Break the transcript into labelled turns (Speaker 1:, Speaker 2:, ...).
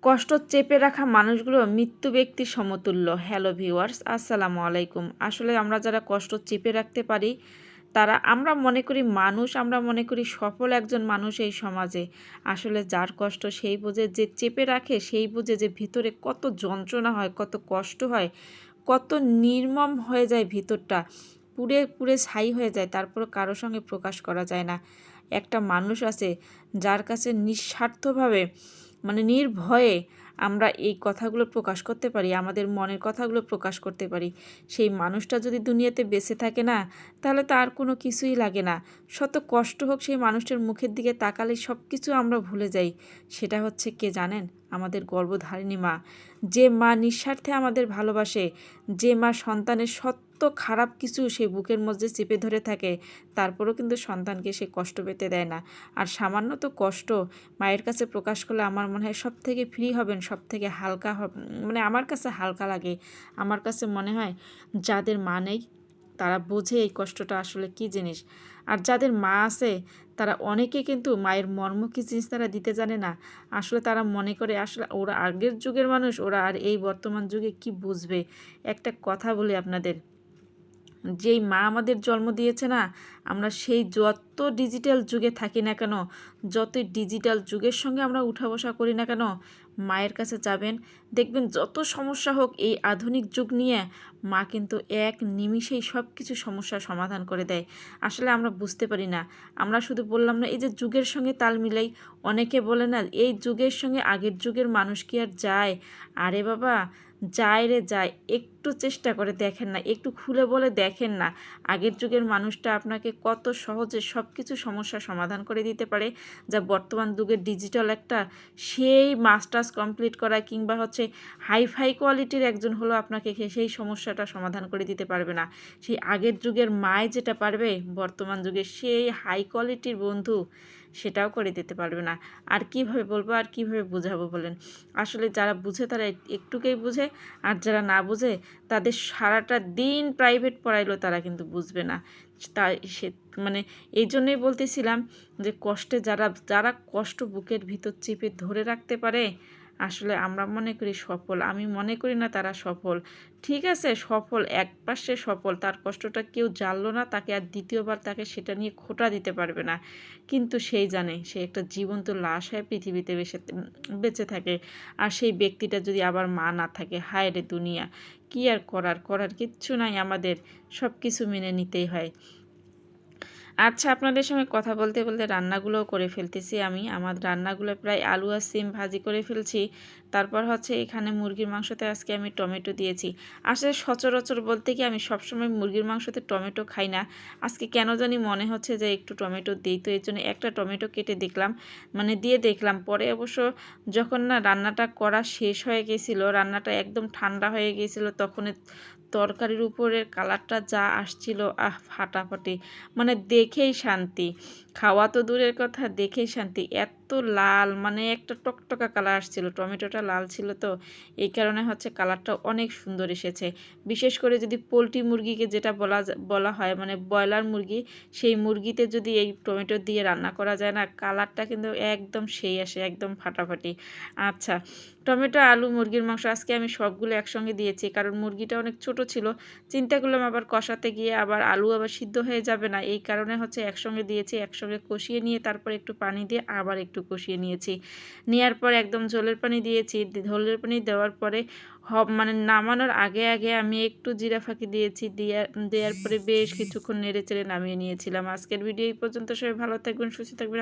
Speaker 1: কষ্ট চেপে রাখা মানুষগুলো মৃত্যু ব্যক্তির সমতুল্য। হ্যালো ভিউয়ার্স, আসসালামু আলাইকুম। আসলে আমরা যারা কষ্ট চেপে রাখতে পারি তারা আমরা মনে করি মানুষ, আমরা মনে করি সফল একজন মানুষ এই সমাজে। আসলে যার কষ্ট সেই বোঝে, যে চেপে রাখে সেই বোঝে যে ভিতরে কত যন্ত্রণা হয়, কত কষ্ট হয়, কত নির্মম হয়ে যায় ভিতরটা, পুড়ে পুড়ে ছাই হয়ে যায়, তারপর কারো সঙ্গে প্রকাশ করা যায় না। একটা মানুষ আছে যার কাছে নিঃস্বার্থভাবে নির্ভয়ে আমরা এই কথাগুলো প্রকাশ করতে পারি, আমাদের মনের কথাগুলো প্রকাশ করতে পারি। সেই মানুষটা যদি দুনিয়াতে বেঁচে থাকে না, তাহলে তার কোনো কিছুই লাগে না। শত কষ্ট হোক, সেই মানুষটার মুখের দিকে তাকালে সব কিছু আমরা ভুলে যাই। সেটা হচ্ছে কে জানেন? আমাদের গর্ভধারিণী মা। যে মা নিঃস্বার্থে আমাদের ভালোবাসে, যে মা সন্তানের সত্য খারাপ কিছু সে বুকের মধ্যে চেপে ধরে থাকে, তারপরেও কিন্তু সন্তানকে সে কষ্ট পেতে দেয় না। আর সামান্য তো কষ্ট মায়ের কাছে প্রকাশ করলে আমার মনে হয় সব থেকে ফ্রি হবেন, সব থেকে হালকা আমার কাছে হালকা লাগে। আমার কাছে মনে হয় যাদের মা নেই তারা বোঝে এই কষ্টটা আসলে কী জিনিস। আর যাদের মা আছে তারা অনেকে কিন্তু মায়ের মর্ম কী জিনিস তারা দিতে জানে না। আসলে তারা মনে করে আসলে ওরা আগের যুগের মানুষ, ওরা আর এই বর্তমান যুগে কি বুঝবে। একটা কথা বলি আপনাদের, যেই মা আমাদের জন্ম দিয়েছে না, আমরা সেই যত ডিজিটাল যুগে থাকি না কেন, যতই ডিজিটাল যুগের সঙ্গে আমরা উঠা বসা করি না কেন, মায়ের কাছে যাবেন, দেখবেন যত সমস্যা হোক এই আধুনিক যুগ নিয়ে মা কিন্তু এক নিমিষেই সব কিছু সমস্যার সমাধান করে দেয়। আসলে আমরা বুঝতে পারি না। আমরা শুধু বললাম না এই যে যুগের সঙ্গে তাল মিলাই, অনেকে বলে না এই যুগের সঙ্গে আগের যুগের মানুষ কি আর যায়? আরে বাবা, যায় রে যায়। একটু চেষ্টা করে দেখেন না, একটু খুলে বলে দেখেন না, আগের যুগের মানুষটা আপনাকে কত সহজে সব কিছু সমস্যার সমাধান করে দিতে পারে, যা বর্তমান যুগের ডিজিটাল একটা সেই মাস্টার্স কমপ্লিট করা কিংবা হচ্ছে হাইফাই কোয়ালিটির একজন হলো আপনাকে সেই সমস্যাটা সমাধান করে দিতে পারবে না। সেই আগের যুগের মায় যেটা পারবে, বর্তমান যুগে সেই হাই কোয়ালিটির বন্ধু সেটাও করে দিতে পারবে না। আর কিভাবে বলবো, আর কিভাবে বোঝাবো বলেন? আসলে যারা বুঝে তারা একটুকেই বুঝে, আর যারা না বুঝে তাদের সারাটা দিন প্রাইভেট পড়াইলেও তারা কিন্তু বুঝবে না। তাই সে এই জন্যই বলতেছিলাম যে কষ্টে যারা যারা কষ্ট বুকের ভিতর চেপে ধরে রাখতে পারে, আসলে আমরা মনে করি সফল। আমি মনে করি না তারা সফল। ঠিক আছে, সফল এক পাশে সফল, তার কষ্টটা কেউ জানলো না, তাকে আর দ্বিতীয়বার তাকে সেটা নিয়ে খোঁটা দিতে পারবে না। কিন্তু সেই জানে সে একটা জীবন্ত লাশ হয়ে পৃথিবীতে বেঁচে থাকে। আর সেই ব্যক্তিটা যদি আবার মা না থাকে, হায় রে দুনিয়া, কী আর করার, করার কিচ্ছু নাই, আমাদের সব কিছু মেনে নিতেই হয়। আচ্ছা, আপনাদের সঙ্গে কথা বলতে বলতে রান্নাগুলোও করে ফেলতেছি আমি। আমার রান্নাগুলো প্রায় আলু আর সিম ভাজি করে ফেলছি। তারপর হচ্ছে এখানে মুরগির মাংসতে আজকে আমি টমেটো দিয়েছি। আসলে সচরাচর বলতে কি আমি সবসময় মুরগির মাংসতে টমেটো খাই না। আজকে কেন জানি মনে হচ্ছে যে একটু টমেটো দিই, তো এর জন্য একটা টমেটো কেটে দেখলাম, দিয়ে দেখলাম। পরে অবশ্য যখন না রান্নাটা করা শেষ হয়ে গেছিলো, রান্নাটা একদম ঠান্ডা হয়ে গিয়েছিলো, তখন তরকারির উপরের কালারটা যা আসছিল, ফাটাফাটি, দেখেই শান্তি। খাওয়া তো দূরের কথা, দেখেই শান্তি। এত লাল, একটা টকটকা কালার আসছিল, টমেটোটা লাল ছিল তো এই কারণে হচ্ছে কালারটা অনেক সুন্দর এসেছে। বিশেষ করে যদি পোলট্রি মুরগিকে যেটা বলা হয় ব্রয়লার মুরগি, সেই মুরগিতে যদি এই টমেটো দিয়ে রান্না করা যায় না, কালারটা কিন্তু একদম সেই আসে, একদম ফাটাফাটি। আচ্ছা, টমেটো, আলু, মুরগির মাংস আজকে আমি সবগুলো একসঙ্গে দিয়েছি, কারণ মুরগিটা অনেক ছোট ছিল। চিন্তা করলাম আবার কষাতে গিয়ে আবার আলু আবার সিদ্ধ হয়ে যাবে না, এই কারণে হচ্ছে একসঙ্গে দিয়েছি। একসঙ্গে কষিয়ে নিয়ে তারপর একটু পানি দিয়ে আবার একটু কষিয়ে নিয়েছি। নেওয়ার পর একদম ঝোলের পানি দিয়েছি। ঝোলের পানি দেওয়ার পরে নামানোর আগে আগে আমি একটু জিরা ফাঁকি দিয়েছি। দেওয়ার পরে বেশ কিছুক্ষণ নেড়ে চেড়ে নামিয়ে নিয়েছিলাম। আজকের ভিডিও এই পর্যন্ত। সবাই ভালো থাকবেন, সুস্থ থাকবেন।